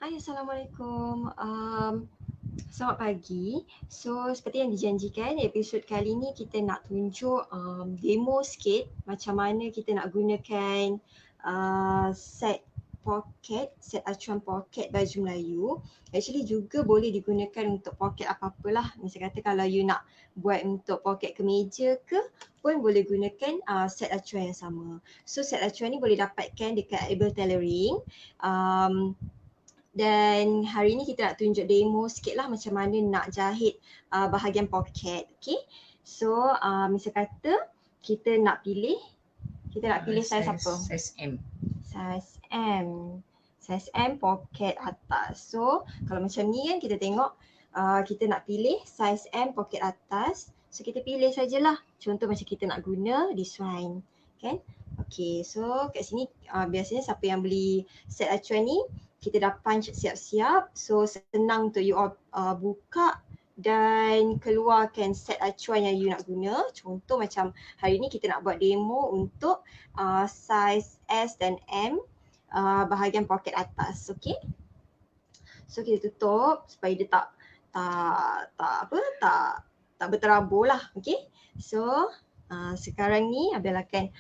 Hai, Assalamualaikum. Selamat pagi. So, seperti yang dijanjikan, episod kali ni kita nak tunjuk demo sikit macam mana kita nak gunakan set acuan poket baju Melayu. Actually juga boleh digunakan untuk poket apa-apalah. Misal kata kalau you nak buat untuk poket kemeja ke, pun boleh gunakan set acuan yang sama. So, set acuan ni boleh dapatkan dekat Able Tailoring. Dan hari ni kita nak tunjuk demo sikit lah macam mana nak jahit bahagian poket. Okay. So misal kata kita nak pilih saiz apa? Saiz M. Saiz M. Saiz M poket atas. So kalau macam ni kan kita tengok kita nak pilih saiz M poket atas. So kita pilih sajalah. Contoh macam kita nak guna this one. Kan? Okay, so kat sini biasanya siapa yang beli set acuan ni, kita dah punch siap-siap. So senang untuk you buka dan keluarkan set acuan yang you nak guna. Contoh macam hari ni kita nak buat demo untuk saiz S dan M bahagian poket atas. Okay. So kita tutup supaya dia tak berterabur lah. Okay. So sekarang ni Abel akan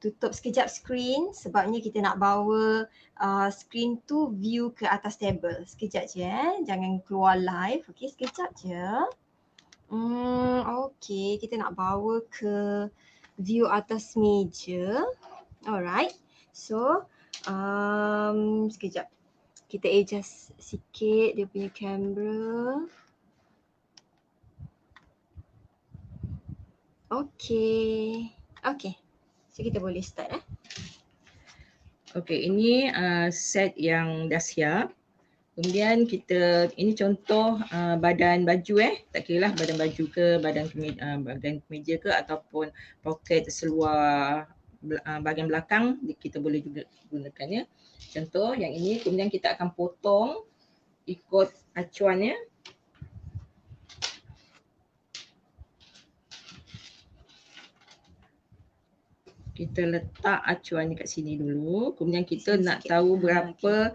tutup sekejap skrin sebabnya kita nak bawa skrin tu view ke atas table. Sekejap je jangan keluar live. Okay, sekejap je. Okay, kita nak bawa ke view atas meja. Alright. So sekejap. Kita adjust sikit dia punya kamera. Okay. So kita boleh start . Okey, ini set yang dah siap. Kemudian kita, ini contoh badan baju tak kiralah badan baju ke, badan kemeja ke ataupun poket seluar bahagian belakang kita boleh juga gunakannya. Contoh yang ini, kemudian kita akan potong ikut acuannya. Kita letak acuannya kat sini dulu. Kemudian kita nak tahu berapa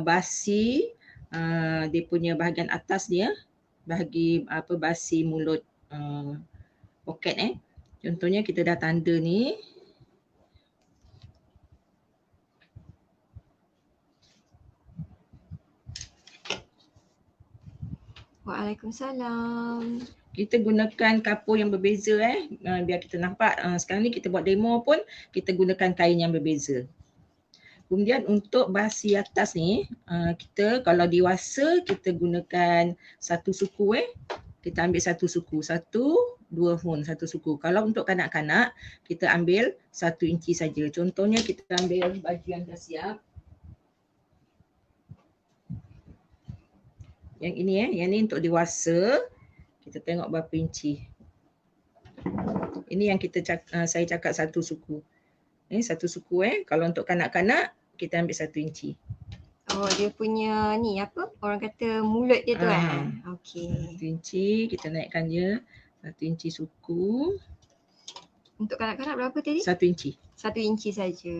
basi dia punya bahagian atas dia, basi mulut poket . Contohnya kita dah tanda ni. Waalaikumsalam. Kita gunakan kapur yang berbeza biar kita nampak. Sekarang ni kita buat demo pun kita gunakan kain yang berbeza. Kemudian untuk basi atas ni, kita kalau dewasa kita gunakan satu suku kita ambil satu suku, 1-2 hun satu suku. Kalau untuk kanak-kanak kita ambil 1 inci saja. Contohnya kita ambil baju yang dah siap. Yang ini yang ni untuk dewasa. Kita tengok berapa inci. Ini yang saya cakap satu suku. Satu suku kalau untuk kanak-kanak kita ambil 1 inci. Oh, dia punya ni apa? Orang kata mulut dia tu Okey. 1 inci kita naikkan dia. 1 inci suku. Untuk kanak-kanak berapa tadi? 1 inci. 1 inci saja.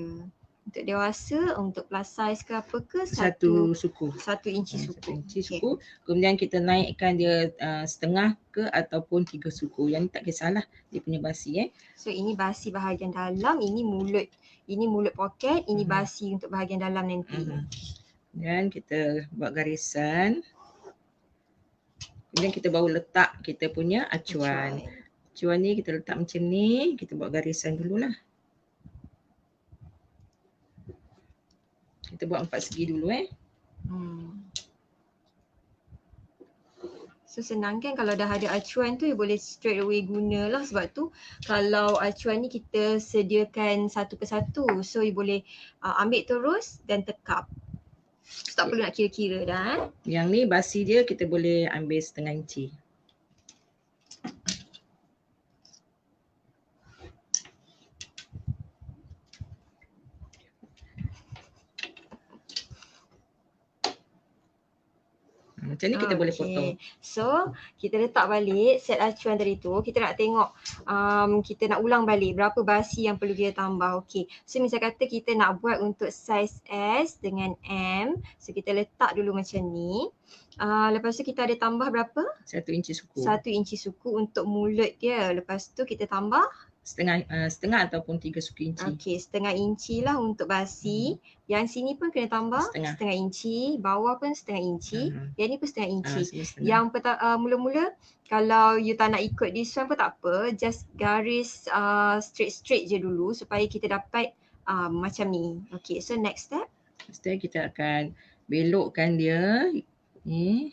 Untuk dewasa, untuk plus size ke apa ke? Satu suku. 1 inci suku. 1 inci suku. Kemudian kita naikkan dia setengah ke ataupun 3 suku. Yang ni tak kisahlah dia punya basi So ini basi bahagian dalam, ini mulut. Ini mulut poket, ini basi untuk bahagian dalam nanti. Dan kita buat garisan. Kemudian kita baru letak kita punya acuan. Acuan ni kita letak macam ni, kita buat garisan dululah. Kita buat 4 segi dulu So senang kan kalau dah ada acuan tu, you boleh straight away gunalah. Sebab tu kalau acuan ni kita sediakan satu persatu. So you boleh ambil terus dan tekap. So, tak perlu nak kira-kira dah. Yang ni basi dia kita boleh ambil setengah inci. Macam Macam ni kita boleh potong. So kita letak balik set acuan tadi tu. Kita nak tengok kita nak ulang balik berapa basi yang perlu kita tambah. Okey. So misal kata kita nak buat untuk saiz S dengan M. So kita letak dulu macam ni. Lepas tu kita ada tambah berapa? 1 inci suku. 1 inci suku untuk mulut dia. Lepas tu kita tambah setengah ataupun 3 suku inci. Okey, setengah inci lah untuk basi. Yang sini pun kena tambah setengah inci, bawah pun setengah inci, yang ni pun setengah inci. Yang mula-mula kalau you tak nak ikut this one pun tak apa, just garis straight je dulu supaya kita dapat macam ni. Okey, so next step. Kita akan belokkan dia ni.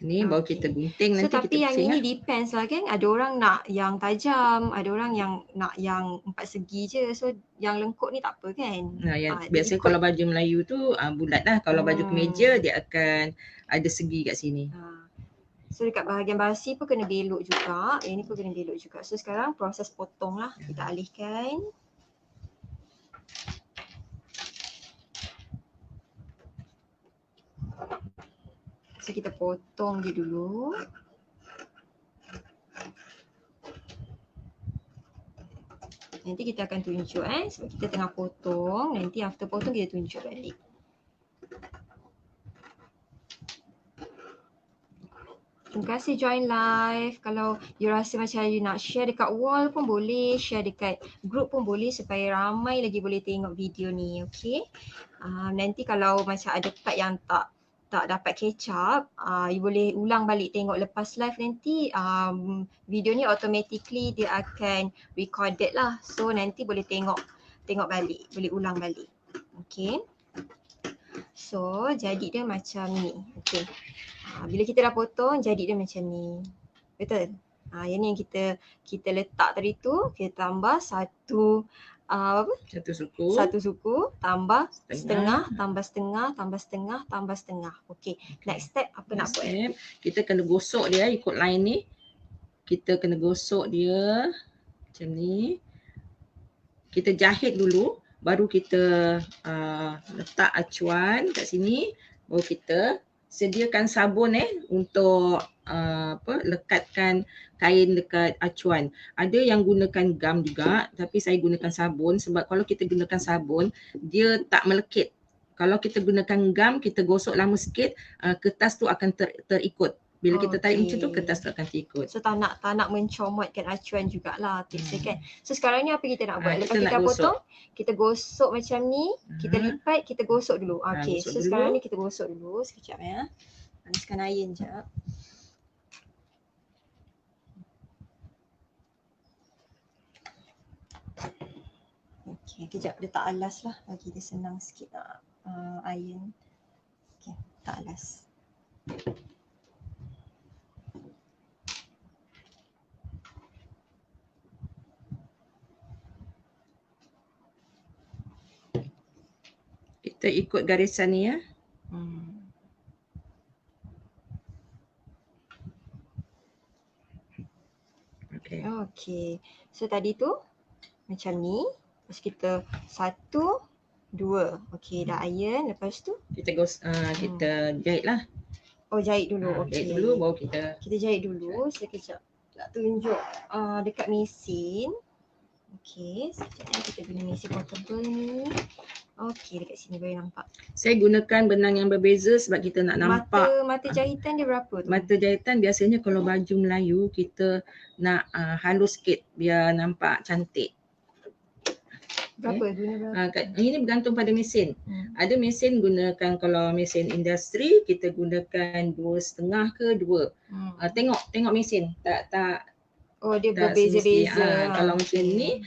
Ni baru kita gunting nanti tapi kita yang ini depends lah kan. Ada orang nak yang tajam, ada orang yang nak yang 4 segi je. So yang lengkuk ni tak apa kan. Biasanya kalau baju Melayu tu bulat lah. Kalau baju kemeja dia akan ada segi kat sini. So dekat bahagian basi pun kena belok juga. Yang ni pun kena belok juga. So sekarang proses potong lah. Kita alihkan. So kita potong dia dulu. Nanti kita akan tunjuk sebab kita tengah potong. Nanti after potong kita tunjuk balik. Terima kasih join live. Kalau you rasa macam you nak share dekat wall pun boleh, share dekat group pun boleh supaya ramai lagi boleh tengok video ni. Okay. Nanti kalau macam ada part yang tak dapat catch up, you boleh ulang balik tengok lepas live nanti video ni automatically dia akan recorded lah. So nanti boleh tengok balik, boleh ulang balik. Okay. So jadi dia macam ni. Okay. Bila kita dah potong jadi dia macam ni. Betul? Yang ni yang kita letak tadi tu, kita tambah satu suku, tambah setengah, tambah setengah, tambah setengah, tambah setengah. Okey. Next step apa nak buat? Kita kena gosok dia ikut line ni. Kita kena gosok dia macam ni. Kita jahit dulu, baru kita letak acuan kat sini, baru kita sediakan sabun untuk lekatkan kain dekat acuan. Ada yang gunakan gam juga, tapi saya gunakan sabun sebab kalau kita gunakan sabun dia tak melekit. Kalau kita gunakan gam, kita gosok lama sikit, kertas tu akan terikut. Bila kita tarik macam tu, kertas tu akan terikut. So tak nak mencomotkan acuan jugalah tips kan. So sekarang ni apa kita nak buat? Lepas kita potong, kita gosok macam ni, kita lipat, kita gosok dulu. Okey, so sekarang ni kita gosok dulu sekejap ya. Panaskan air sekejap. Okey, kejap letak alas lah bagi dia senang sikit nak iron. Okey, letak alas. Kita ikut garisan ni ya. Okey. So tadi tu macam ni. Lepas kita 1, 2. Okey, dah iron. Lepas tu kita jahit lah. Oh, jahit dulu. Okey. Jahit dulu baru kita jahit dulu. Sekejap nak tunjuk dekat mesin. Okey, sekejap kita guna mesin portable ni. Okey, dekat sini boleh nampak. Saya gunakan benang yang berbeza sebab kita nak nampak. Mata jahitan dia berapa tu? Mata jahitan biasanya kalau baju Melayu kita nak halus sikit biar nampak cantik. Berapa? Guna berapa? Ini bergantung pada mesin. Ada mesin gunakan, kalau mesin industri kita gunakan 2,5 ke 2. Tengok mesin. Tak Oh, dia berbeza-beza. Kalau macam ni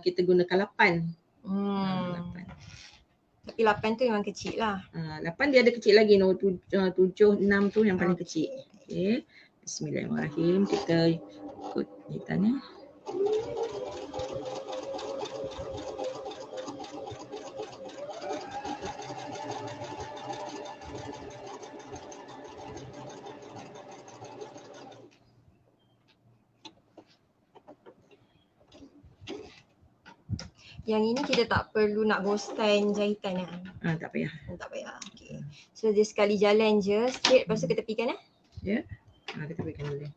kita gunakan 8. 8. Tapi 8 tu memang kecil lah. 8 dia ada kecil lagi. 7, 6 tu yang paling kecil. Okay. Bismillahirrahmanirrahim. Kita ikut jahitannya. Yang ini kita tak perlu nak ghostan jahitan kan? Tak payah. Tak payah. Okay. So dia sekali jalan je straight, lepas tu kita tepikan Ya. Kita tepikan boleh.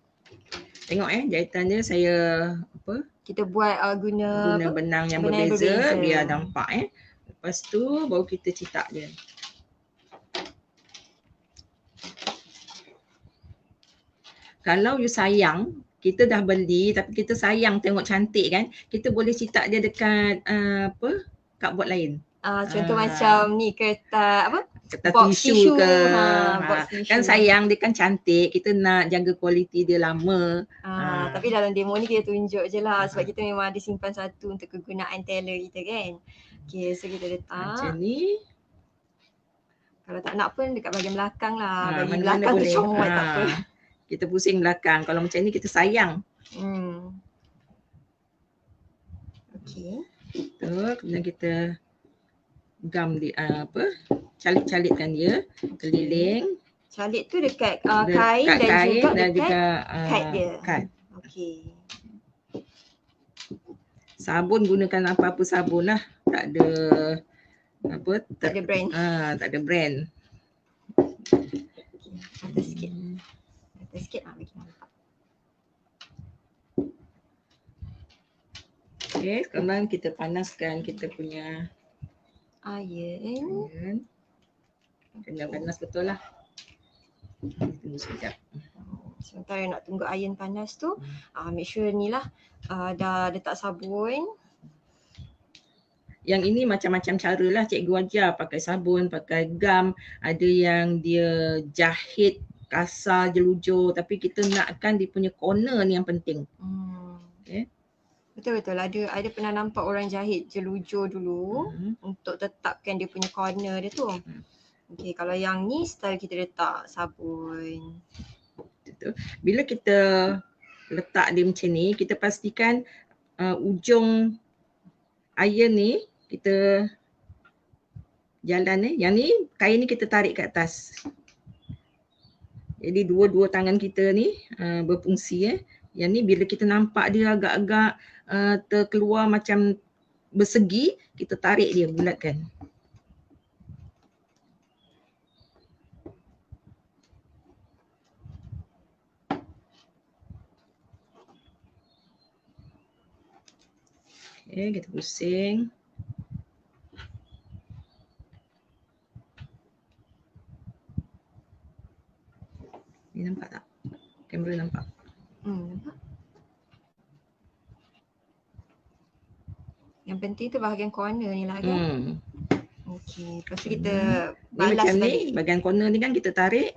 Tengok jahitan dia saya apa? Kita buat guna benang yang benang berbeza biar nampak Lepas tu baru kita cetak dia. Kalau you sayang, kita dah beli tapi kita sayang tengok cantik kan, kita boleh cetak dia dekat cardboard lain. Contoh macam ni kertas kertas box tisu ke. Box tisu. Kan sayang dia kan cantik, kita nak jaga kualiti dia lama. Tapi dalam demo ni kita tunjuk je lah sebab kita memang ada simpan satu untuk kegunaan tailor kita kan. Okay, so kita letak. Macam ni. Kalau tak nak pun dekat bahagian belakang lah. Bahagian mana-mana belakang boleh. tu comot tak apa. Kita pusing belakang. Kalau macam ni kita sayang. Okay. Kemudian kita gam di calit-calitkan dia keliling. Calit tu dekat kain dan juga kad dia. Okey. Sabun gunakan apa-apa sabun lah. Tak ada tak ada brand. Tak ada brand. Atas sikit. Atas sikit bagi nampak. Okey, sekarang kita panaskan kita punya iron. Kena panas betul lah. Tunggu sekejap. Sementara nak tunggu iron panas tu, make sure ni lah dah letak sabun. Yang ini macam-macam cara lah cikgu ajar, pakai sabun, pakai gam, ada yang dia jahit kasar jelujur tapi kita nakkan dia punya corner ni yang penting. Okay. Betul-betul ada pernah nampak orang jahit jelujur dulu untuk tetapkan dia punya corner dia tu. Okey, kalau yang ni style kita letak sabun. Bila kita letak dia macam ni, kita pastikan ujung iron ni kita jalan yang ni kain ni kita tarik ke atas. Jadi dua-dua tangan kita ni berfungsi Yang ni bila kita nampak dia agak-agak terkeluar macam bersegi, kita tarik dia bulatkan. Okay, kita pusing. Ni nampak tak? Kamera nampak? Nampak. Yang penting tu bahagian corner ni lah kan? Okey, lepas tu kita balas balik. Ni bahagian corner ni kan kita tarik,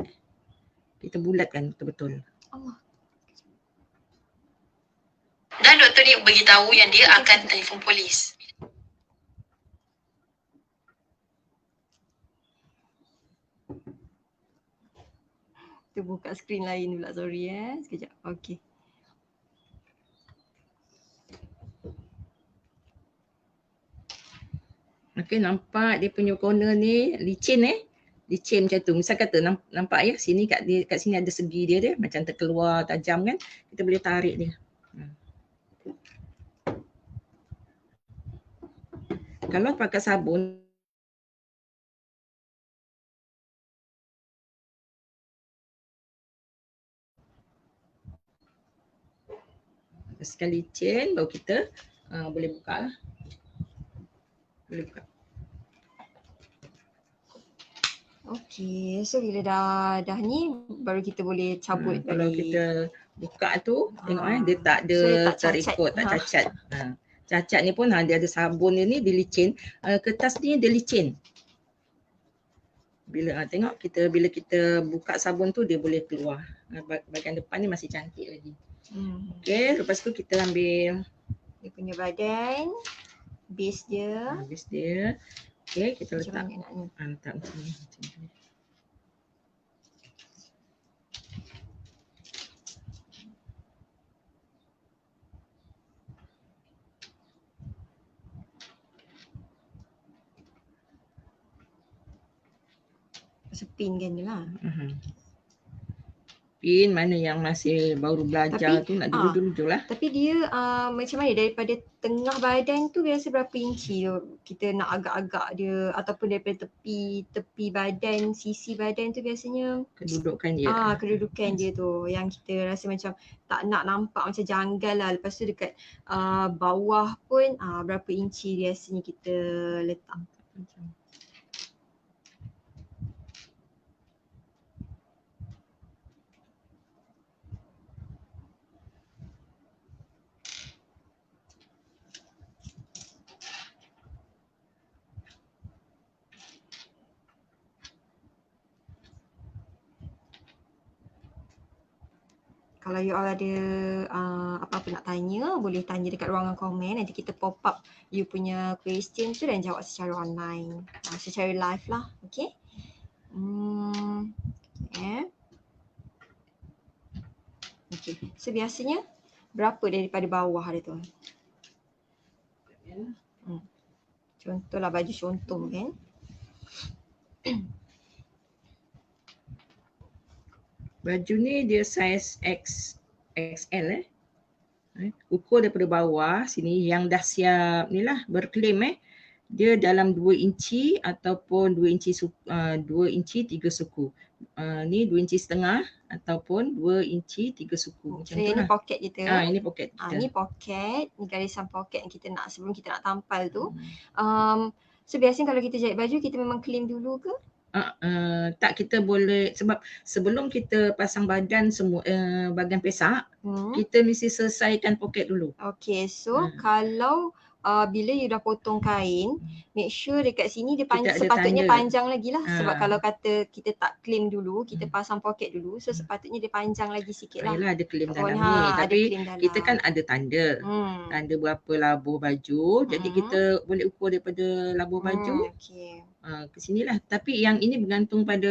kita bulatkan betul-betul. Allah. Dan doktor ni beritahu yang dia akan telefon polis. Kita buka skrin lain pula, sorry sekejap. Okey. Okey, nampak dia punya corner ni licin licin macam tu. Misal kata nampak sini kat sini ada segi dia macam terkeluar tajam kan, kita boleh tarik dia. Kalau pakai sabun sekali licin baru kita boleh buka lah. Boleh buka. Okey, so bila dah ni baru kita boleh cabut balik. Kalau kita buka tu tengok dia tak ada terikut, tak cacat. Cacat ni pun dia ada sabun dia ni dia licin. Kertas ni dia licin. Bila tengok bila kita buka sabun tu dia boleh keluar. Bahagian depan ni masih cantik lagi. Okey, lepas tu kita ambil dia punya badan, base dia. Base dia. Okey, kita letak. Letak macam ni. Sepinkan je lah. pin, mana yang masih baru belajar Tapi, tu nak dulu-dulu lah. Tapi dia macam mana daripada tengah badan tu biasa berapa inci tu kita nak agak-agak dia, ataupun daripada tepi badan, sisi badan tu biasanya Kedudukan dia. kedudukan dia tu yang kita rasa macam tak nak nampak macam janggal lah. Lepas tu dekat bawah pun berapa inci biasanya kita letak. Kalau you all ada apa-apa nak tanya, boleh tanya dekat ruangan komen. Nanti kita pop up you punya question tu dan jawab secara online. Secara live lah. Okay. Okay. So biasanya berapa daripada bawah dia tu? Contohlah baju contoh kan. Baju ni dia saiz XL ukur daripada bawah sini yang dah siap ni lah berklaim dia dalam 2 inci ataupun 2 inci 3 suku. Ni 2 inci setengah ataupun 2 inci 3 suku. Macam So tu ini lah. poket kita. Ini poket kita. Ni poket, ni garisan poket yang kita nak sebelum kita nak tampal tu. So biasanya kalau kita jahit baju kita memang claim dulu ke? Tak, kita boleh sebab sebelum kita pasang badan semua bahagian pesak, kita mesti selesaikan poket dulu. Okay, so kalau bila you dah potong kain, make sure dekat sini dia sepatutnya panjang lagi lah. Sebab kalau kata kita tak claim dulu, kita pasang poket dulu, so sepatutnya dia panjang lagi sikit lah. Yelah, ada claim dalam ni, tapi kita kan ada tanda. Tanda berapa labuh baju, jadi kita boleh ukur daripada labuh baju ke sini lah. Tapi yang ini bergantung pada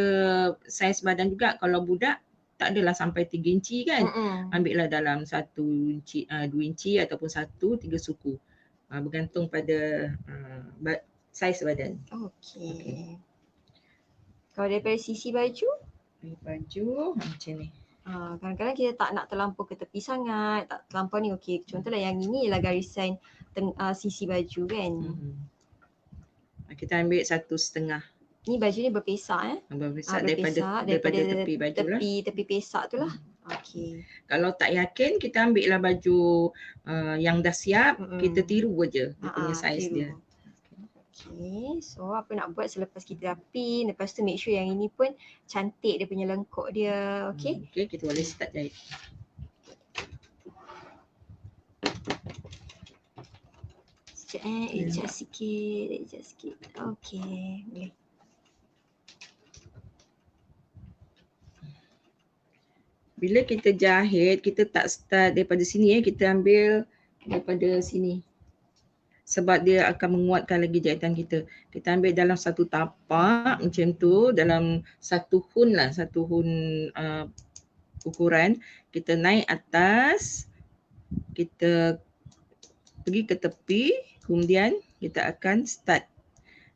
saiz badan juga. Kalau budak tak adalah sampai 3 inci kan. Ambil lah dalam 1 inci, 2 inci ataupun 1, 3 suku. Bergantung pada saiz badan. Okay. Kalau daripada sisi baju? Macam ni. Kadang-kadang kita tak nak terlampau ke tepi sangat, tak terlampau ni okey. Contohlah yang ini ialah garisan sisi baju kan. Kita ambil 1,5. Ni baju ni berpesak berpesak daripada tepi baju lah. Tepi pesak tu lah. Okey. Kalau tak yakin kita ambil lah baju yang dah siap, kita tiru je dia punya saiz dia. Okay, so apa nak buat selepas kita dah pin, lepas tu make sure yang ini pun cantik dia punya lengkuk dia. Okay. Okay, kita boleh start jahit. Sekejap adjust sikit. Okay, boleh. Bila kita jahit, kita tak start daripada sini kita ambil daripada sini. Sebab dia akan menguatkan lagi jahitan kita. Kita ambil dalam satu tapak macam tu, dalam satu hun ukuran. Kita naik atas, kita pergi ke tepi, kemudian kita akan start.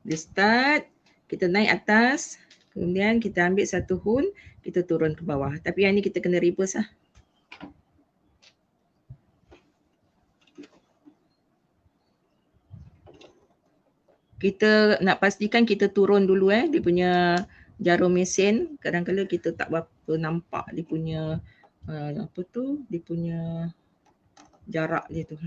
Dia start, kita naik atas, kemudian kita ambil satu hun, kita turun ke bawah. Tapi yang ni kita kena reverse lah. Kita nak pastikan kita turun dulu dia punya jarum mesin. Kadang-kadang kita tak berapa nampak dia punya dia punya jarak dia tu.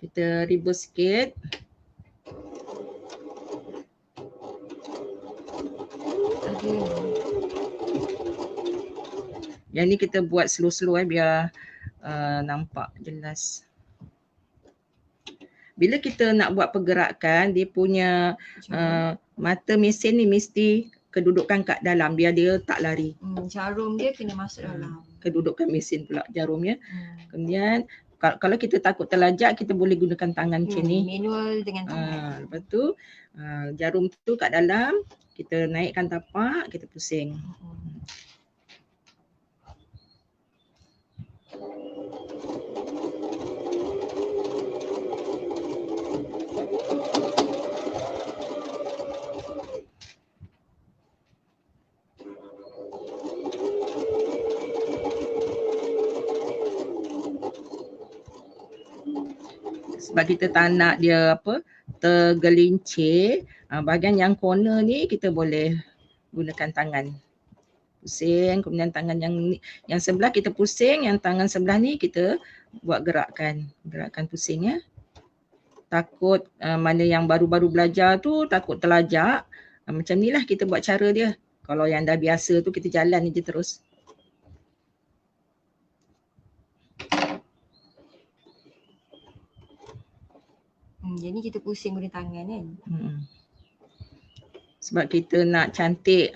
Kita reverse sikit. Yang ni kita buat slow-slow biar nampak jelas. Bila kita nak buat pergerakan, dia punya mata mesin ni mesti kedudukan kat dalam biar dia tak lari. Jarum dia kena masuk dalam. Kedudukan mesin pula jarumnya. Kemudian kalau kita takut terlajak, kita boleh gunakan tangan macam ni. Manual dengan tangan. Lepas tu jarum tu kat dalam, kita naikkan tapak, kita pusing. Sebab kita tak nak dia tergelincir. Bahagian yang corner ni kita boleh gunakan tangan. Pusing, kemudian tangan yang sebelah kita pusing, yang tangan sebelah ni kita buat gerakan pusing ya. Takut mana yang baru-baru belajar tu takut terlajak. Macam ni lah kita buat cara dia. Kalau yang dah biasa tu kita jalan je terus. Jadi kita pusing guna tangan kan. Sebab kita nak cantik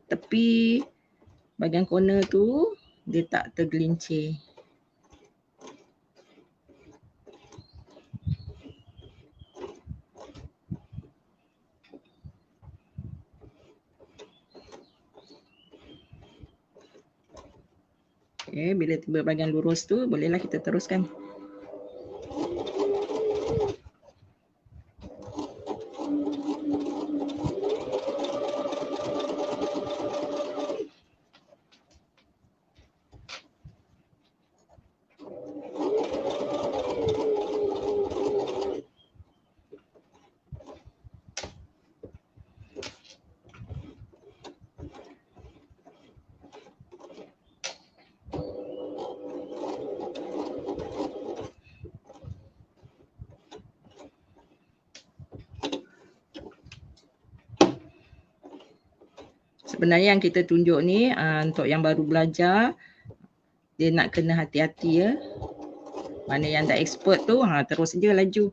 tepi bahagian corner tu dia tak tergelincir. Okay, bila tiba bahagian lurus tu bolehlah kita teruskan. Sebenarnya yang kita tunjuk ni untuk yang baru belajar dia nak kena hati-hati ya. Mana yang dah expert tu terus je laju.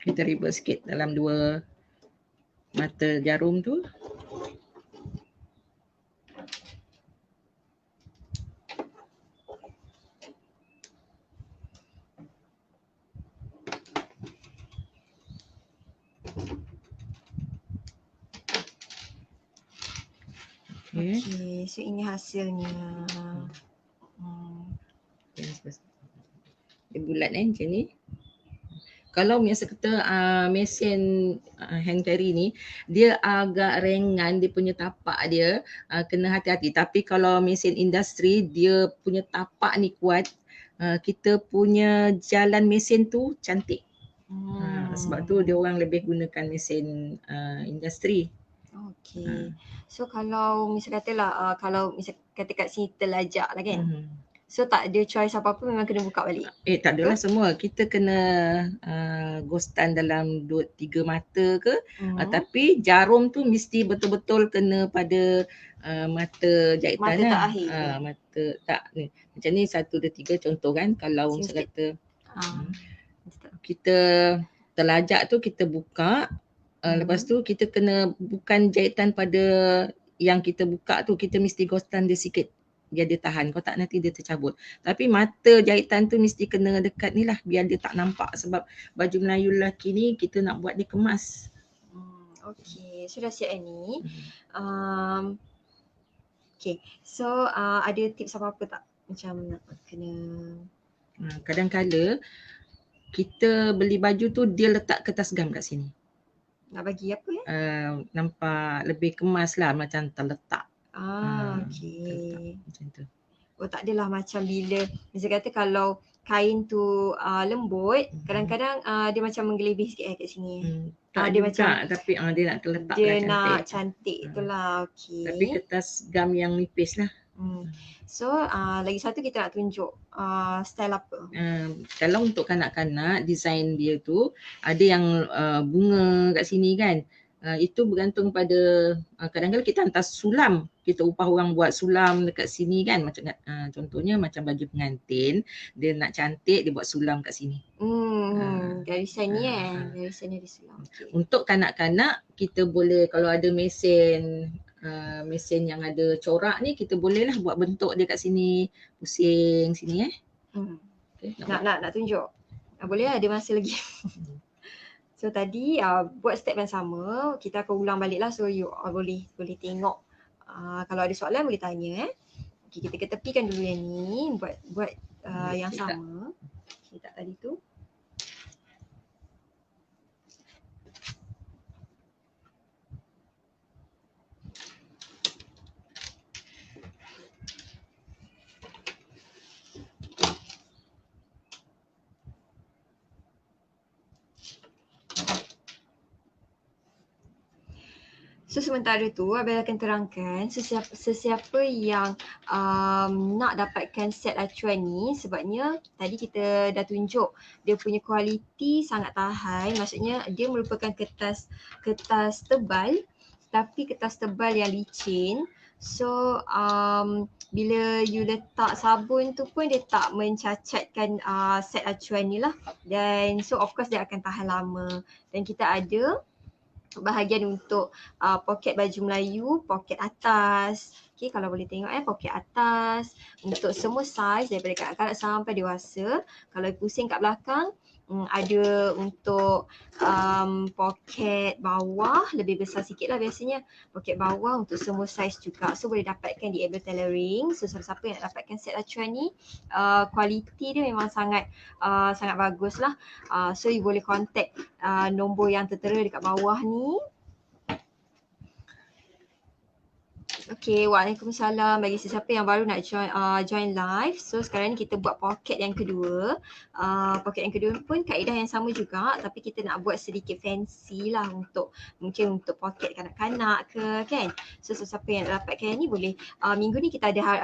Kita reverse sikit dalam dua mata jarum tu. Okay, so ini hasilnya. Dia bulat macam ni. Kalau misalnya kata mesin hand carry ni dia agak ringan, dia punya tapak dia kena hati-hati. Tapi kalau mesin industri dia punya tapak ni kuat, kita punya jalan mesin tu cantik. Sebab tu dia orang lebih gunakan mesin industri. Okay. So kalau misal katalah kalau misal kata kat sini terlajak lah kan. So tak ada choice apa-apa, memang kena buka balik. Tak adalah semua. Kita kena ghostan dalam 2-3 mata ke. Tapi jarum tu mesti betul-betul kena pada mata jahitan. Mata tak akhir. Mata tak ni. Macam ni 1, 2, 3 contoh kan. Kalau misal kata kita terlajak tu kita buka. Lepas tu kita kena bukan jahitan pada yang kita buka tu, kita mesti ghostan dia sikit biar dia tahan. Kalau tak nanti dia tercabut. Tapi mata jahitan tu mesti kena dekat ni lah biar dia tak nampak. Sebab baju Melayu lelaki ni kita nak buat dia kemas. Okay, sudah siap ni. Okay, so ada tips apa-apa tak? Macam nak kena kadang-kadang kita beli baju tu dia letak kertas gam kat sini. Nak bagi apa ya? Nampak lebih kemas lah macam terletak. Okay. Macam tu. Oh tak adalah macam bila misal kata kalau kain tu lembut, kadang-kadang dia macam menggelebih sikit kat sini. Tak dia juga, macam tapi dia nak terletak dia lah cantik. nak cantik itulah. Okay. Tapi kertas gam yang nipis lah. So lagi satu kita nak tunjuk style apa? Kalau untuk kanak-kanak design dia tu ada yang bunga kat sini kan. Itu bergantung pada kadang-kadang kita hantar sulam, kita upah orang buat sulam dekat sini kan, macam contohnya macam baju pengantin, dia nak cantik dia buat sulam kat sini. Garisan ni garisan ni disulam. Okay. Untuk kanak-kanak kita boleh kalau ada mesin yang ada corak ni, kita bolehlah buat bentuk dia kat sini, pusing sini Okay, nak tunjuk. Boleh ada masa lagi. So tadi buat step yang sama, kita akan ulang balik lah, so you boleh tengok. Kalau ada soalan boleh tanya Okay, kita ketepikan dulu yang ni, buat yang sama. Okay, tak tadi tu. So sementara tu Abel akan terangkan sesiapa yang nak dapatkan set acuan ni, sebabnya tadi kita dah tunjuk dia punya kualiti sangat tahan, maksudnya dia merupakan kertas tebal tapi kertas tebal yang licin. So bila you letak sabun tu pun dia tak mencacatkan set acuan ni lah, dan so of course dia akan tahan lama. Dan kita ada bahagian untuk poket baju Melayu, poket atas. Okay, kalau boleh tengok poket atas untuk semua saiz daripada kanak-kanak sampai dewasa. Kalau pusing kat belakang, ada untuk poket bawah, lebih besar sikit lah biasanya. Poket bawah untuk semua saiz juga. So boleh dapatkan di Abel Tailoring. So siapa yang nak dapatkan set acuan ni, kualiti dia memang sangat bagus lah. So you boleh contact nombor yang tertera dekat bawah ni. Okay, Waalaikumsalam bagi sesiapa yang baru nak join live. So sekarang ni kita buat poket yang kedua. Poket yang kedua pun kaedah yang sama juga, tapi kita nak buat sedikit fancy lah, mungkin untuk poket kanak-kanak ke kan. So sesiapa yang nak dapatkan ni boleh, minggu ni kita ada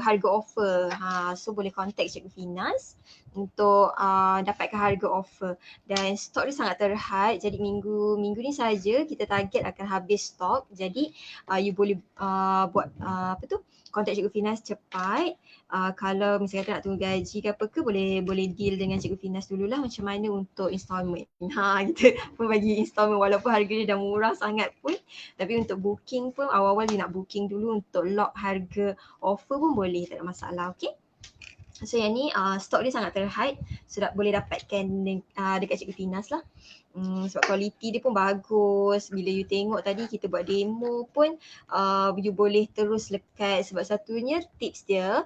harga offer. So boleh contact Cikgu Finas untuk dapatkan harga offer, dan stok dia sangat terhad. Jadi minggu ni saja kita target akan habis stok. Jadi you boleh buat contact Cikgu Finas cepat. Kalau misalnya kata nak tunggu gaji ke apa ke, boleh deal dengan Cikgu Finas dululah macam mana untuk installment. Kita pun bagi installment walaupun harga dia dah murah sangat pun, tapi untuk booking pun awal-awal dia nak booking dulu untuk lock harga offer pun boleh, tak ada masalah. Okay. So yang ni stok dia sangat terhad, so boleh dapatkan dekat Cikgu Finas lah. Sebab kualiti dia pun bagus. Bila you tengok tadi kita buat demo pun you boleh terus lekat. Sebab satunya tips dia,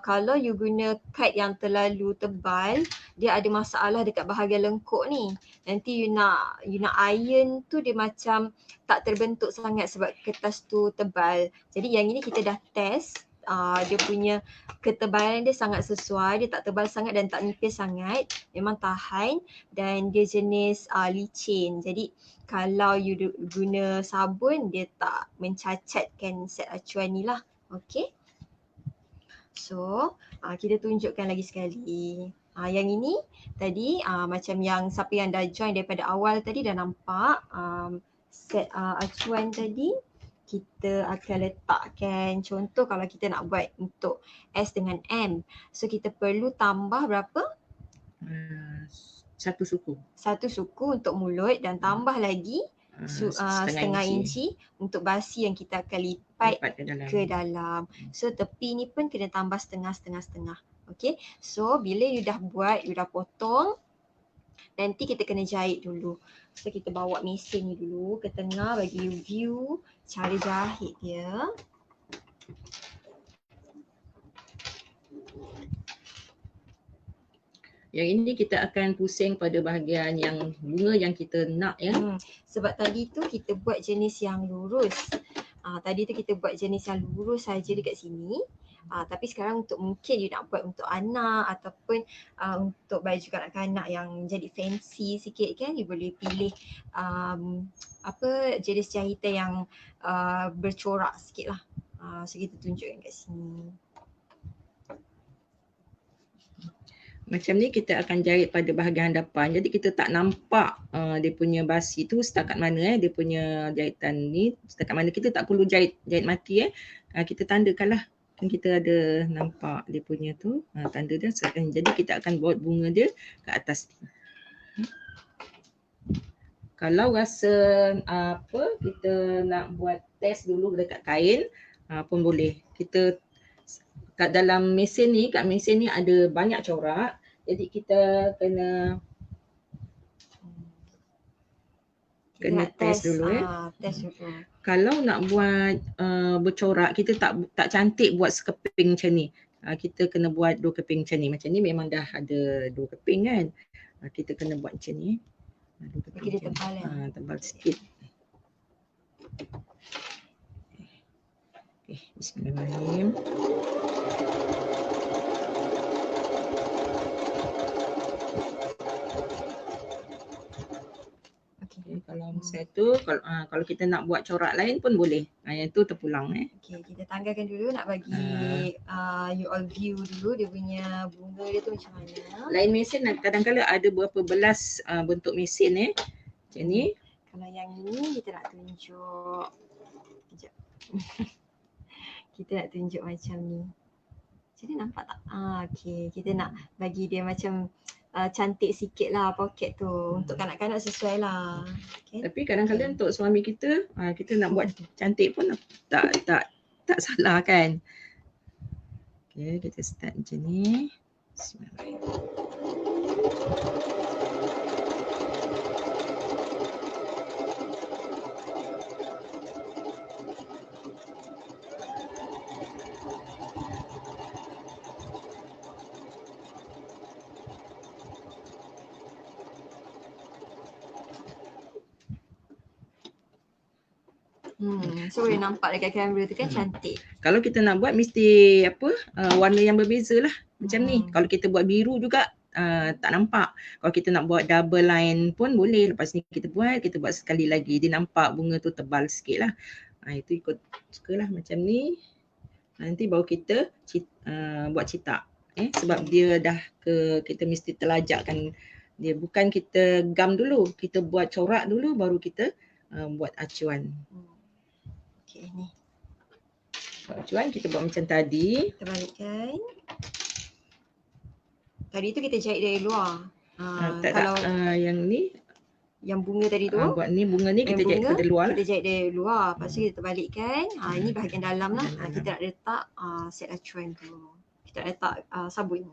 kalau you guna kad yang terlalu tebal, dia ada masalah dekat bahagian lengkuk ni. Nanti you nak iron tu dia macam tak terbentuk sangat sebab kertas tu tebal. Jadi yang ini kita dah test, dia punya ketebalan dia sangat sesuai, dia tak tebal sangat dan tak nipis sangat, memang tahan, dan dia jenis licin. Jadi kalau you guna sabun, dia tak mencacatkan set acuan ni lah. Okay. So kita tunjukkan lagi sekali. Yang ini tadi macam yang siapa yang dah join daripada awal tadi dah nampak set acuan tadi. Kita akan letakkan, contoh kalau kita nak buat untuk S dengan M, so kita perlu tambah berapa? Satu suku. Satu suku untuk mulut, dan tambah lagi setengah inci untuk basi yang kita akan lipat ke dalam. So tepi ni pun kena tambah setengah. Okay, so bila you dah buat, you dah potong, nanti kita kena jahit dulu. So kita bawa mesin ni dulu ke tengah bagi you view cara jahit dia. Yang ini kita akan pusing pada bahagian yang bunga yang kita nak Sebab tadi tu kita buat jenis yang lurus. Tadi tu kita buat jenis yang lurus saja dekat sini. Tapi sekarang untuk mungkin you nak buat untuk anak ataupun untuk baju kanak-kanak yang jadi fancy sikit kan, you boleh pilih jenis jahitan yang bercorak sikit lah. So kita tunjukkan kat sini. Macam ni kita akan jahit pada bahagian hadapan. Jadi kita tak nampak dia punya basi tu setakat mana dia punya jahitan ni setakat mana. Kita tak perlu jahit mati kita tandakan lah. Kan kita ada nampak dia punya tu tanda dia. Jadi kita akan buat bunga dia ke atas ni. Kalau rasa kita nak buat test dulu dekat kain pun boleh. Kita kat dalam mesin ni, kat mesin ni ada banyak corak. Jadi kita kena test dulu Test dulu. Kalau nak buat bercorak, kita tak cantik buat sekeping macam ni. Kita kena buat 2 keping macam ni. Macam ni memang dah ada 2 keping kan. Kita kena buat macam ni. 2 keping Dia tebal tebal sikit. Okay, bismillahirrahmanirrahim. Okay, kalau misalnya tu kalau kita nak buat corak lain pun boleh. Yang tu terpulang Okay, kita tanggalkan dulu nak bagi you all view dulu dia punya bunga dia tu macam mana. Lain mesin kadang-kadang ada berapa belas bentuk mesin macam ni. Kalau yang ni kita nak tunjuk. Sekejap. Kita nak tunjuk macam ni. Jadi nampak tak? Okay, kita nak bagi dia macam cantik sikit lah poket tu. Untuk kanak-kanak sesuai lah. Okay. Tapi kadang-kadang untuk suami kita, kita nak buat cantik pun tak salah kan. Okay, kita start macam ni. Bismillahirrahmanirrahim. So boleh nampak dekat kamera tu kan cantik. Kalau kita nak buat mesti warna yang berbeza lah. Macam ni. Kalau kita buat biru juga tak nampak. Kalau kita nak buat double line pun boleh. Lepas ni kita buat sekali lagi. Dia nampak bunga tu tebal sikit lah. Itu ikut sukalah macam ni. Nanti baru kita buat cetak. Sebab dia dah kita mesti telajakkan dia. Bukan kita gam dulu. Kita buat corak dulu baru kita buat acuan. Okay, ni. Acuan kita buat macam tadi. Kita balikkan. Tadi tu kita jahit dari luar. Kalau yang ni. Yang bunga tadi tu. Buat ni bunga ni kita jahit dari luar lah. Kita jahit dari luar. Lepas tu kita balikkan. Ini bahagian dalam lah. Kita nak letak set acuan tu. Kita nak letak sabun.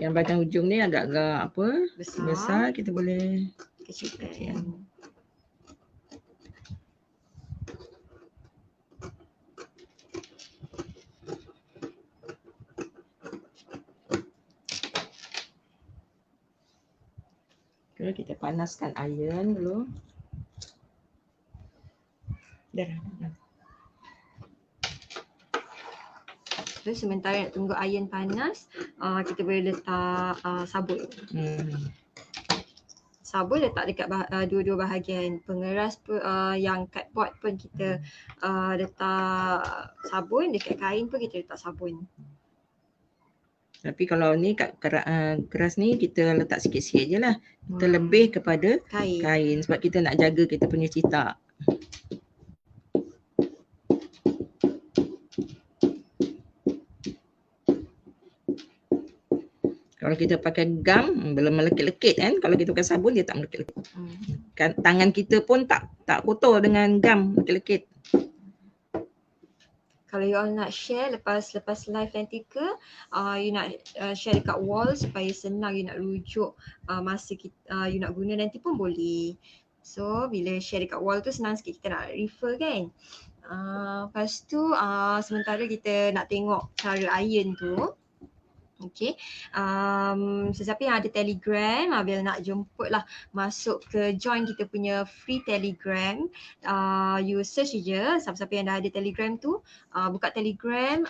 Yang bahagian hujung ni agak-agak besar. Kita boleh kecilkan. Kita panaskan iron dulu. Dah. Terus sementara nak tunggu iron panas, kita boleh letak sabun. Sabun letak dekat dua-dua bahagian. Pengeras yang cardboard pun kita letak sabun, dekat kain pun kita letak sabun. Tapi kalau ni kat keras ni kita letak sikit-sikit je lah. Kita lebih kepada kain sebab kita nak jaga kita punya cetak. Kalau kita pakai gam belum melekit-lekit kan. Kalau kita pakai sabun dia tak melekit-lekit. Tangan kita pun tak kotor dengan gam melekit-lekit. Kalau you all nak share lepas live nanti ke, you nak share dekat wall supaya senang you nak rujuk masa you nak guna nanti pun boleh. So bila share dekat wall tu senang sikit kita nak refer kan. Lepas tu sementara kita nak tengok cara iron tu. Okay, sesiapa yang ada Telegram, bila nak jemput lah masuk ke join kita punya free Telegram, you search je siapa-siapa yang dah ada Telegram tu, buka Telegram,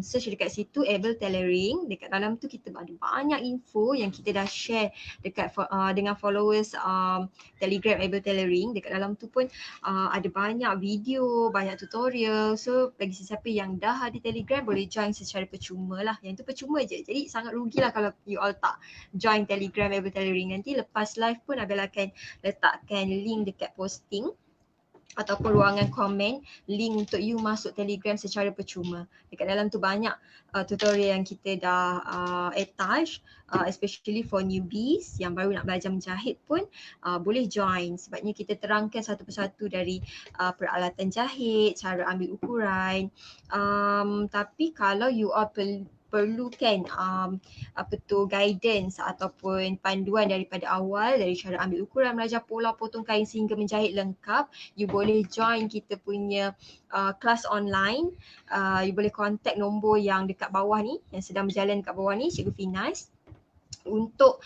search dekat situ Able Tailoring. Dekat dalam tu kita ada banyak info yang kita dah share dekat dengan followers Telegram Able Tailoring. Dekat dalam tu pun ada banyak video, banyak tutorial. So bagi sesiapa yang dah ada Telegram boleh join secara percuma lah. Yang tu percuma sama je. Jadi sangat rugilah kalau you all tak join Telegram Able Tailoring. Nanti lepas live pun Abel akan letakkan link dekat posting ataupun ruangan komen link untuk you masuk Telegram secara percuma. Dekat dalam tu banyak tutorial yang kita dah attach, especially for newbies yang baru nak belajar menjahit pun boleh join, sebabnya kita terangkan satu persatu dari peralatan jahit, cara ambil ukuran. Tapi kalau you all perlukan apa tu guidance ataupun panduan daripada awal, dari cara ambil ukuran, belajar pola potong kain sehingga menjahit lengkap, you boleh join kita punya kelas online. You boleh contact nombor yang dekat bawah ni, yang sedang berjalan dekat bawah ni, Cikgu Finas, untuk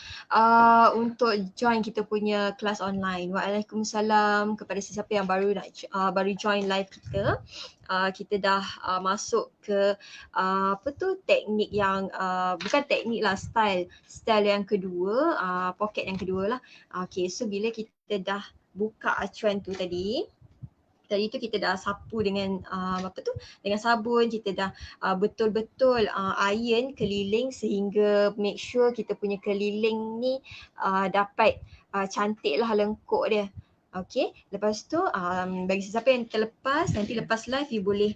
join kita punya kelas online. Waalaikumsalam kepada sesiapa yang baru join live kita. Kita dah masuk ke teknik yang bukan teknik lah, style yang kedua, pocket yang kedua lah. Okay, so bila kita dah buka acuan tu tadi tu kita dah sapu dengan dengan sabun, kita dah betul-betul iron keliling sehingga make sure kita punya keliling ni dapat cantik lah lengkuk dia. Okay, lepas tu bagi sesiapa yang terlepas, nanti lepas live you boleh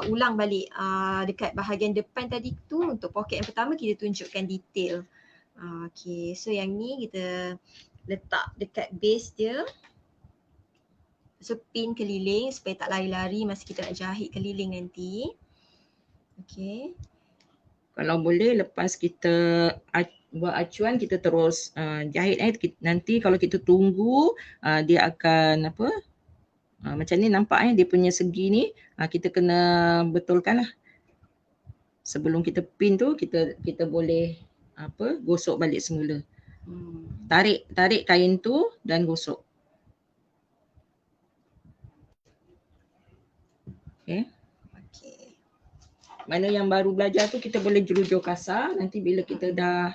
ulang balik dekat bahagian depan tadi tu. Untuk poket yang pertama kita tunjukkan detail. Okay, so yang ni kita letak dekat base dia. So pin keliling supaya tak lari-lari masa kita nak jahit keliling nanti. Okay. Kalau boleh lepas kita buat acuan kita terus jahit. Nanti kalau kita tunggu dia akan apa, macam ni nampak dia punya segi ni kita kena betulkan lah. Sebelum kita pin tu kita boleh gosok balik semula. Tarik kain tu dan gosok. Okay. Mana yang baru belajar tu kita boleh jelujur kasar. Nanti bila kita dah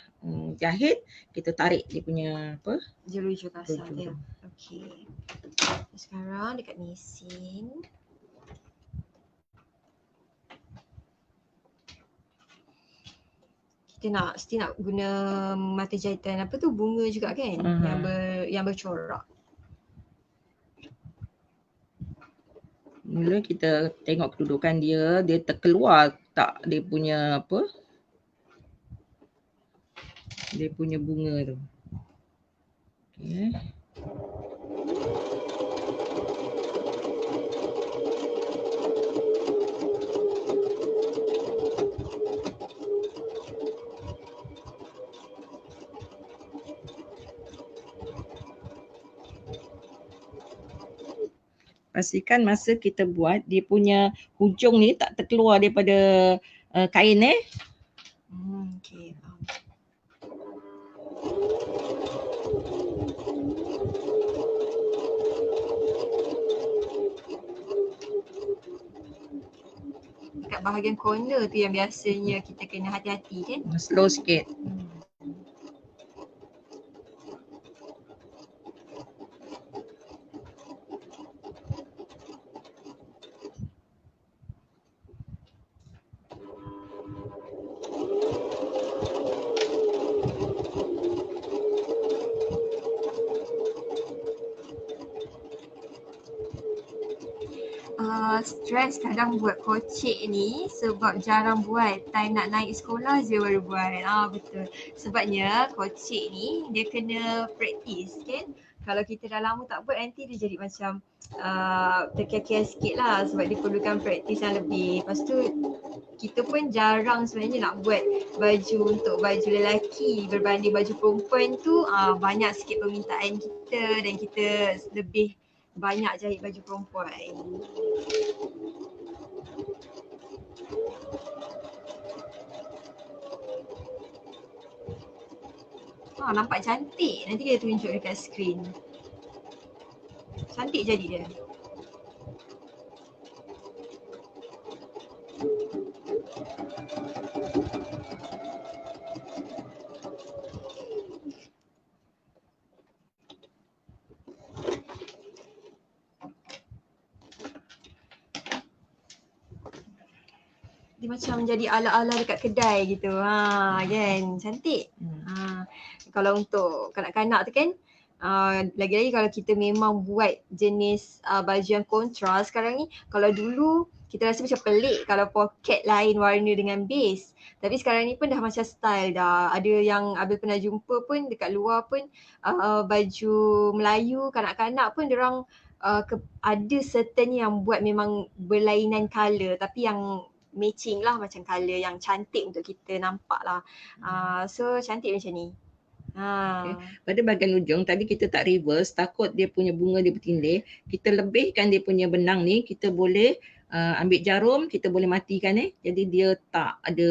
jahit, kita tarik dia punya jelujur kasar dia. Okay. Sekarang dekat mesin. Kita mesti nak guna mata jahitan bunga juga kan? Yang bercorak. Mula kita tengok kedudukan dia terkeluar tak dia punya dia punya bunga tu. Okay. Pastikan masa kita buat dia punya hujung ni tak terkeluar daripada kain Okay. Dekat bahagian corner tu yang biasanya kita kena hati-hati kan? Slow sikit. Stress kadang buat kocik ni sebab jarang buat, time nak naik sekolah je baru buat. Betul. Sebabnya kocik ni dia kena praktis kan. Kalau kita dah lama tak buat nanti dia jadi macam terkial-kial sikit lah sebab dia perlukan praktis yang lebih. Lepas tu kita pun jarang sebenarnya nak buat baju untuk baju lelaki berbanding baju perempuan tu banyak sikit permintaan kita dan kita lebih banyak jahit baju perempuan. Nampak cantik. Nanti kita tunjuk dekat skrin. Cantik jadi dia. dia macam menjadi ala-ala dekat kedai gitu. Kan cantik. Kalau untuk kanak-kanak tu kan lagi-lagi kalau kita memang buat jenis baju yang kontras sekarang ni. Kalau dulu kita rasa macam pelik kalau poket lain warna dengan base. Tapi sekarang ni pun dah macam style dah. Ada yang Abil pernah jumpa pun dekat luar pun baju Melayu kanak-kanak pun diorang ada certain yang buat memang berlainan colour tapi yang matching lah, macam colour yang cantik untuk kita nampak lah. So cantik macam ni. Okay. Pada bahagian ujung tadi kita tak reverse, takut dia punya bunga dia bertindih, kita lebihkan dia punya benang ni, kita boleh ambil jarum, kita boleh matikan jadi dia tak ada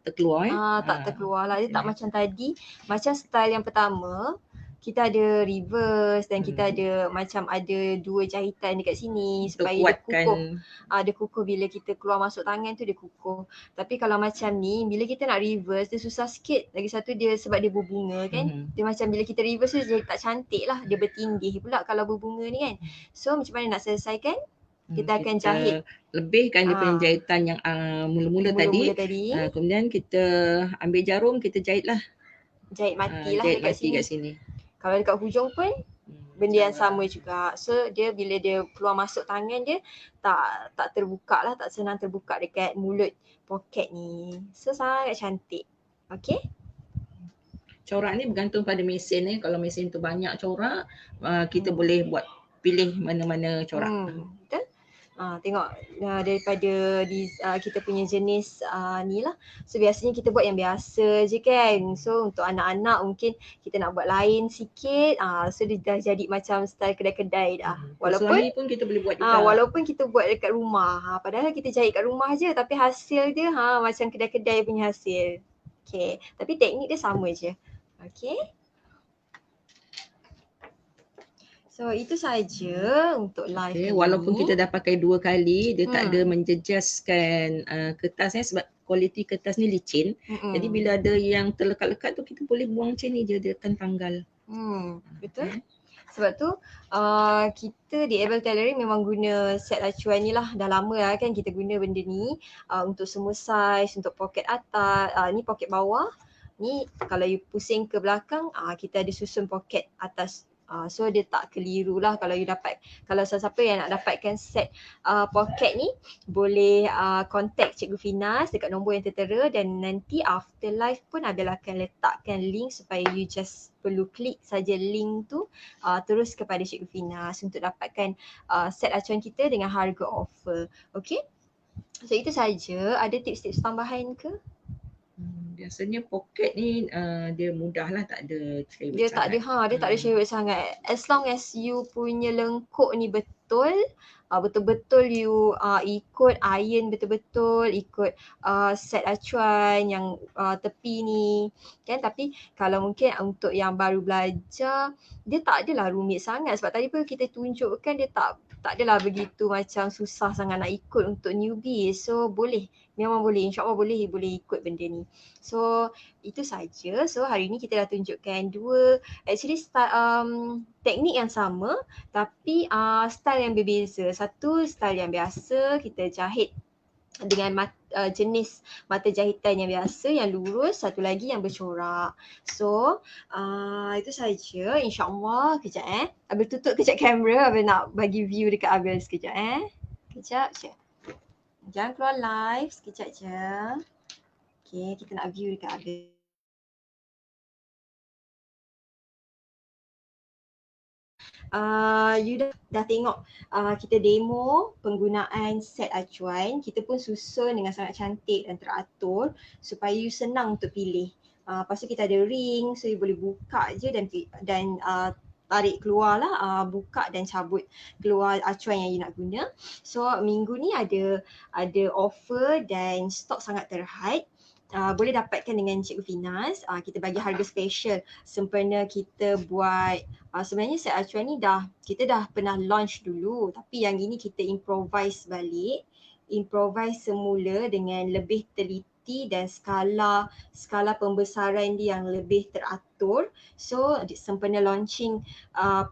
terkeluar tak terkeluar lah, dia tak macam tadi. Macam style yang pertama kita ada reverse dan kita ada macam ada 2 jahitan dekat sini untuk supaya dia kukuh. Dia kukuh bila kita keluar masuk tangan tu dia kukuh. Tapi kalau macam ni bila kita nak reverse dia susah sikit. Lagi satu dia sebab dia berbunga kan. Dia macam bila kita reverse tu dia tak cantik lah. Dia bertindih pula kalau berbunga ni kan. So macam mana nak selesaikan? Kita akan jahit. Lebihkan dia punya jahitan yang mula-mula tadi. Kemudian kita ambil jarum, kita jahit lah. Jahit mati lah jahit dekat mati sini. Kat sini. Kalau dekat hujung pun benda yang sama juga. So dia bila dia keluar masuk tangan dia tak terbuka lah, tak senang terbuka dekat mulut poket ni. So sangat cantik. Okay. Corak ni bergantung pada mesin Kalau mesin tu banyak corak, kita boleh buat pilih mana-mana corak. Betul. Tengok daripada kita punya jenis ni lah. So biasanya kita buat yang biasa je kan. So untuk anak-anak mungkin kita nak buat lain sikit. So dia dah jadi macam style kedai-kedai dah. Walaupun pun kita boleh buat juga. Walaupun kita buat dekat rumah. Padahal kita jahit kat rumah je tapi hasil dia macam kedai-kedai punya hasil. Okay. Tapi teknik dia sama je. Okay. So itu saja untuk live ni. Walaupun kita dah pakai 2 kali, dia tak ada menjejaskan kertasnya sebab kualiti kertas ni licin. Jadi bila ada yang terlekat-lekat tu kita boleh buang macam ni je, dia akan tanggal. Betul. Sebab tu kita di Able Tailoring memang guna set acuan ni lah. Dah lama lah kan kita guna benda ni untuk semua saiz, untuk poket atas, ni poket bawah. Ni kalau you pusing ke belakang, kita ada susun poket atas. So dia tak keliru lah kalau you dapat. Kalau siapa yang nak dapatkan set poket ni boleh contact Cikgu Finas dekat nombor yang tertera dan nanti after live pun Abil akan letakkan link supaya you just perlu klik saja link tu terus kepada Cikgu Finas untuk dapatkan set acuan kita dengan harga offer. Okay? So itu saja. Ada tips-tips tambahan ke? Biasanya poket ni dia mudah lah, tak ada cerewet dia sangat. Dia tak ada cerewet sangat. As long as you punya lengkuk ni betul, betul-betul you ikut iron betul-betul, ikut set acuan yang tepi ni kan. Tapi kalau mungkin untuk yang baru belajar, dia tak adalah rumit sangat sebab tadi pun kita tunjukkan dia tak adalah begitu macam susah sangat nak ikut untuk newbie. So boleh, memang boleh, insyaAllah boleh ikut benda ni. So itu saja. So hari ni kita dah tunjukkan 2 actually teknik yang sama tapi style yang berbeza. Satu style yang biasa kita jahit dengan jenis mata jahitan yang biasa yang lurus, satu lagi yang bercorak. So itu saja, insyaAllah. Kejap Abil tutup kejap kamera, Abil nak bagi view dekat Abil sekejap Kejap je. Jangan keluar live, sekejap je. Okay, kita nak view dekat Abil. You dah tengok kita demo penggunaan set acuan. Kita pun susun dengan sangat cantik dan teratur supaya you senang untuk pilih. Lepas tu kita ada ring, so you boleh buka je dan tarik keluar lah, buka dan cabut keluar acuan yang you nak guna. So minggu ni ada offer dan stok sangat terhad. Boleh dapatkan dengan Cikgu Finas. Kita bagi harga special sempena kita buat sebenarnya set acuan ni kita dah pernah launch dulu, tapi yang ini kita improvise balik. Improvise semula dengan lebih teliti dan skala pembesaran dia yang lebih teratur. So sempena launching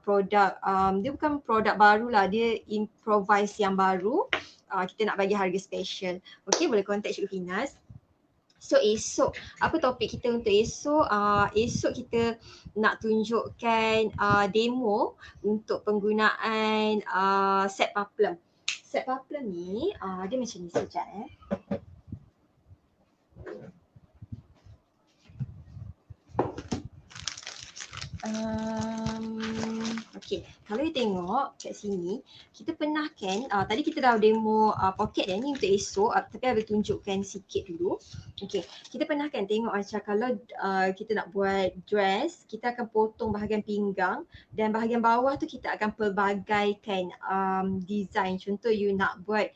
produk, dia bukan produk baru lah, dia improvise yang baru. kita nak bagi harga special. Okay, boleh contact Cikgu Finas. So esok, apa topik kita untuk esok? Esok kita nak tunjukkan demo untuk penggunaan set Paplum. Set Paplum ni, dia macam ni sekejap Okay, kalau you tengok kat sini, kita pernah kan, tadi kita dah demo pocket ni untuk esok, tapi ada tunjukkan sikit dulu. Okay, kita pernah kan tengok macam kalau kita nak buat dress, kita akan potong bahagian pinggang dan bahagian bawah tu kita akan pelbagaikan design. Contoh you nak buat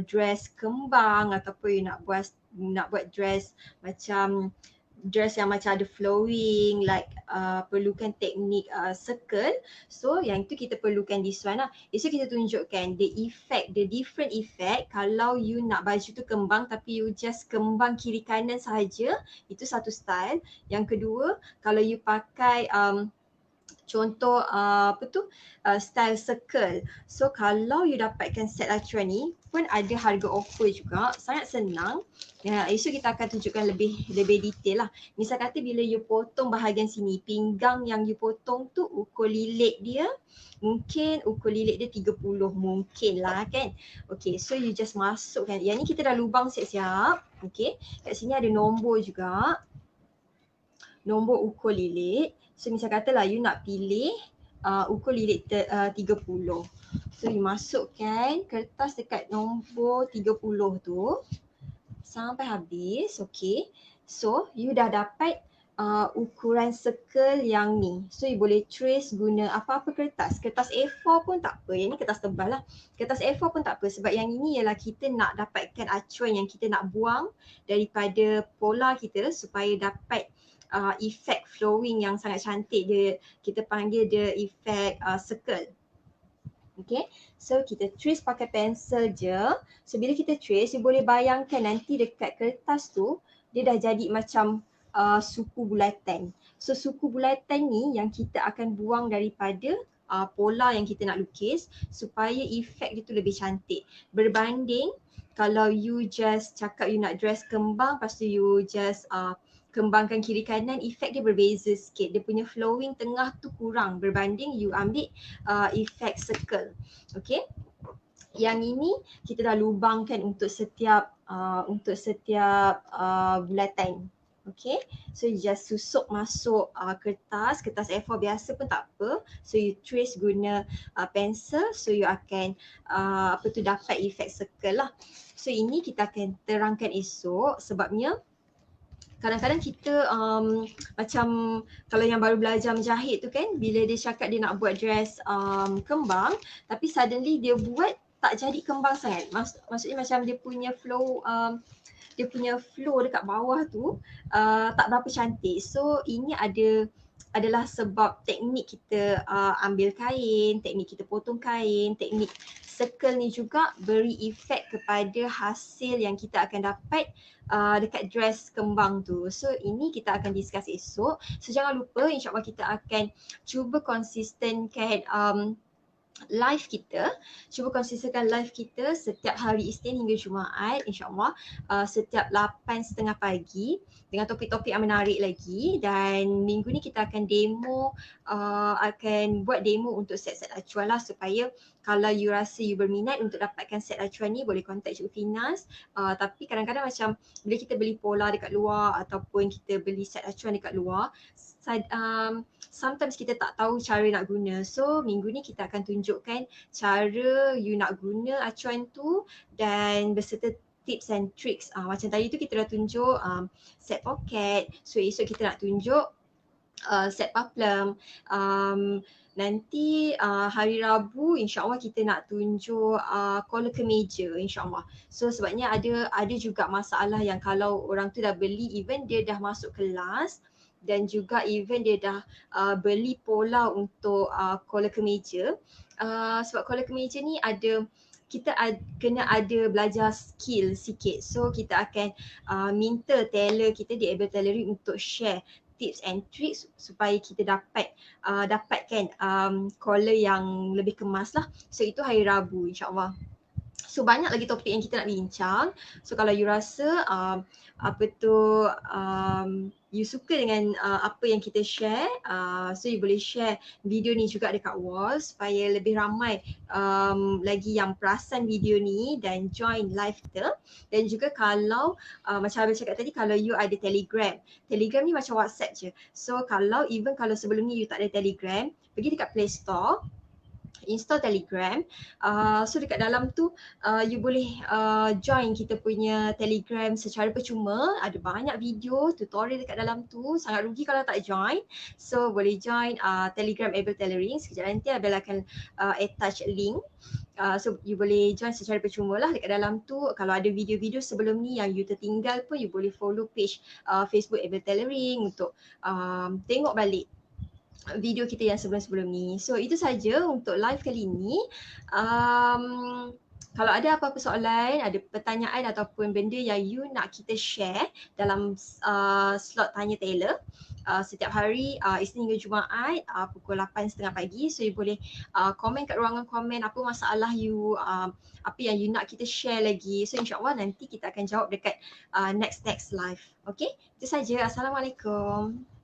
dress kembang ataupun you nak buat dress macam dress yang macam ada flowing, like perlukan teknik circle. So yang tu kita perlukan this one lah. Esok kita tunjukkan the different effect kalau you nak baju tu kembang tapi you just kembang kiri kanan sahaja, itu satu style. Yang kedua, kalau you pakai contoh style circle. So kalau you dapatkan set acuan ni pun ada harga offer juga, sangat senang. Esok kita akan tunjukkan lebih detail lah. Misal kata bila you potong bahagian sini, pinggang yang you potong tu ukur lilit dia, mungkin ukur lilit dia 30 mungkin lah kan. Okay, so you just masukkan. Yang ni kita dah lubang siap-siap. Okay, kat sini ada nombor juga, nombor ukur lilit. So misal katalah you nak pilih ukur lilit 30. So you masukkan kertas dekat nombor 30 tu sampai habis. Okay, so you dah dapat ukuran circle yang ni. So you boleh trace guna apa-apa kertas. Kertas A4 pun tak apa. Yang ni kertas tebal lah. Kertas A4 pun tak apa sebab yang ini ialah kita nak dapatkan acuan yang kita nak buang daripada pola kita supaya dapat efek flowing yang sangat cantik. Dia, kita panggil dia efek circle. Okay, so kita trace pakai pensel je. So bila kita trace, you boleh bayangkan nanti dekat kertas tu dia dah jadi macam suku bulatan. So suku bulatan ni yang kita akan buang daripada pola yang kita nak lukis supaya efek dia tu lebih cantik. Berbanding kalau you just cakap you nak dress kembang, lepas tu you just kembangkan kiri kanan, efek dia berbeza sikit. Dia punya flowing tengah tu kurang berbanding you ambil efek circle. Okay, yang ini kita dah lubangkan untuk setiap bulatan. Okay, so you just susuk masuk kertas A4 biasa pun tak apa. So you trace guna pensel, so you akan dapat efek circle lah. So ini kita akan terangkan esok sebabnya kadang-kadang kita macam kalau yang baru belajar menjahit tu kan, bila dia cakap dia nak buat dress kembang tapi suddenly dia buat tak jadi kembang sangat. Maksudnya macam dia punya flow dekat bawah tu tak berapa cantik. So ini adalah sebab teknik kita ambil kain, teknik kita potong kain, teknik circle ni juga beri efek kepada hasil yang kita akan dapat dekat dress kembang tu. So ini kita akan discuss esok. So jangan lupa, insyaAllah kita akan cuba konsistenkan live kita. Cuba konsistenkan live kita setiap hari Isnin hingga Jumaat, insyaAllah setiap 8.30 pagi dengan topik-topik yang menarik lagi. Dan minggu ni kita akan akan buat demo untuk set-set acuan lah, supaya kalau you rasa you berminat untuk dapatkan set acuan ni, boleh contact Cikgu Finas. Tapi kadang-kadang macam bila kita beli pola dekat luar ataupun kita beli set acuan dekat luar, sometimes kita tak tahu cara nak guna. So minggu ni kita akan tunjukkan cara you nak guna acuan tu dan beserta tips and tricks. Macam tadi tu kita dah tunjuk set pocket. So esok kita nak tunjuk set Paplum. Nanti hari Rabu insyaAllah kita nak tunjuk collar kemeja insyaAllah. So sebabnya ada juga masalah yang kalau orang tu dah beli, even dia dah masuk kelas dan juga even dia dah beli pola untuk collar kemeja. Sebab collar kemeja ni kena ada belajar skill sikit. So kita akan minta tailor kita di Able Tailoring untuk share tips and tricks supaya kita dapatkan collar yang lebih kemas lah. So itu hari Rabu insyaAllah. So banyak lagi topik yang kita nak bincang. So kalau you rasa you suka dengan apa yang kita share, so you boleh share video ni juga dekat wall supaya lebih ramai lagi yang perasan video ni dan join live kita. Dan juga kalau macam Abel cakap tadi, kalau you ada Telegram ni macam WhatsApp je. So kalau sebelum ni you tak ada Telegram, pergi dekat Play Store, install Telegram. So dekat dalam tu you boleh join kita punya Telegram secara percuma. Ada banyak video tutorial dekat dalam tu. Sangat rugi kalau tak join. So boleh join Telegram Abel Tailoring. Sekejap nanti Abel akan attach link. So you boleh join secara percuma lah dekat dalam tu. Kalau ada video-video sebelum ni yang you tertinggal pun, you boleh follow page Facebook Abel Tailoring untuk tengok balik video kita yang sebelum-sebelum ni. So itu saja untuk live kali ini. Kalau ada apa-apa soalan, ada pertanyaan ataupun benda yang you nak kita share dalam slot Tanya Taylor setiap hari Isnin hingga Jumaat pukul 8.30 pagi. So you boleh komen kat ruangan komen apa masalah you, apa yang you nak kita share lagi. So insyaAllah nanti kita akan jawab dekat next live. Okay, itu saja. Assalamualaikum.